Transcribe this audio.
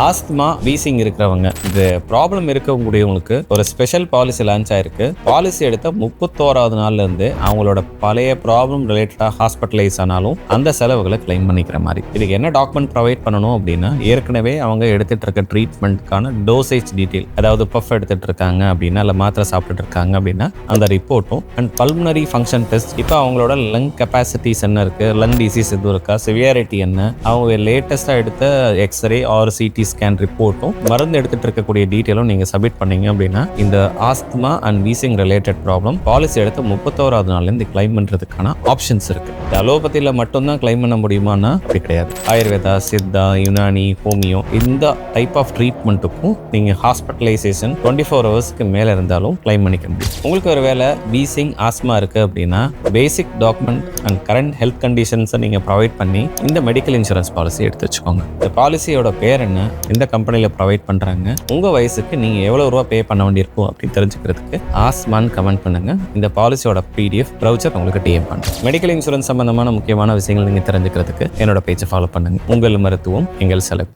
Asthma wheezing இருக்கிறவங்க, இந்த problem இருக்கக்கூடியவங்களுக்கு ஒரு ஸ்பெஷல் பாலிசி லான்ச் ஆயிருக்கு. பாலிசி எடுத்த 31வது நாள்ல இருந்து அவங்களோட பழைய ப்ராப்ளம் ரிலேட்டடா ஹாஸ்பிட்டலைஸ் ஆனாலும் அந்த செலவுகளை கிளைம் பண்ணிக்கிற மாதிரி. இதுக்கு என்ன டாக்குமெண்ட் ப்ரொவைட் பண்ணணும் அப்படின்னா, ஏற்கனவே அவங்க எடுத்துட்டு இருக்க ட்ரீட்மெண்ட்கான டோசேஜ் டீட்டெயில், அதாவது பஃப் எடுத்துட்டு இருக்காங்க அப்படின்னா, இல்லை மாத்திரை சாப்பிட்டுட்டு இருக்காங்க அப்படின்னா அந்த ரிப்போர்ட்டும், அண்ட் பல்மனரி ஃபங்க்ஷன் டெஸ்ட், இப்போ அவங்களோட லங் கெப்பாசிட்டிஸ் என்ன இருக்கு, லங் டிசீஸ் எதுவும் இருக்கா, சிவியாரிட்டி என்ன, அவங்க லேட்டஸ்டா எடுத்த எக்ஸ்ரே ஆர் சிடி ஸ்கேன் ரிப்போர்ட்டும், மருந்து எடுத்துட்டு இருக்கக்கூடிய டீட்டெயிலும் நீங்க சப்மிட் பண்ணீங்க அப்படின்னா இந்த asthma and wheezing related problem policy எடுத்து 31வது நாள்ல இருந்து கிளைம் பண்றதுக்கான ஆப்ஷன்ஸ் இருக்கு. அலோபதியில மட்டும்தான் கிளைம் பண்ண முடியுமானா அப்படி கிடையாது. ஆயுர்வேதா, சித்தா, யுனானி, ஹோமியோ இந்த டைப் ஆஃப் ட்ரீட்மெண்ட்டுக்கும் நீங்க ஹாஸ்பிட்டலைசேஷன் 24 ஹவர்ஸ்க்கு மேல இருந்தாலும் கிளைம் பண்ணிக்க முடியும். உங்களுக்கு ஒரு வேளை வீசிங், ஆஸ்மா இருக்கு அப்படின்னா basic document and current health கண்டிஷன்ஸை நீங்க ப்ரொவைட் பண்ணி இந்த மெடிக்கல் இன்சூரன்ஸ் பாலிசி எடுத்து வச்சுக்கோங்க. இந்த பாலிசியோட பேர் என்ன, எந்த கம்பெனில ப்ரொவைட் பண்றாங்க, உங்க வயசுக்கு நீங்க எவ்வளவு ரூபா பே பண்ண வேண்டியிருக்கும் அப்படின்னு தெரிஞ்சுக்கிறதுக்கு ஆஸ்மான்னு கமெண்ட் பண்ணுங்க. இந்த பாலிசியோட PDF ப்ரௌச்சர் உங்களுக்கு DM பண்ணுங்க. மெடிக்கல் இன்சூரன்ஸ் சம்பந்தமான முக்கியமான விஷயங்கள் நீங்க தெரிஞ்சுக்கிறதுக்கு என்னோட பேஜை ஃபாலோ பண்ணுங்க. உங்கள் மருத்துவம் எங்கள் செலவு.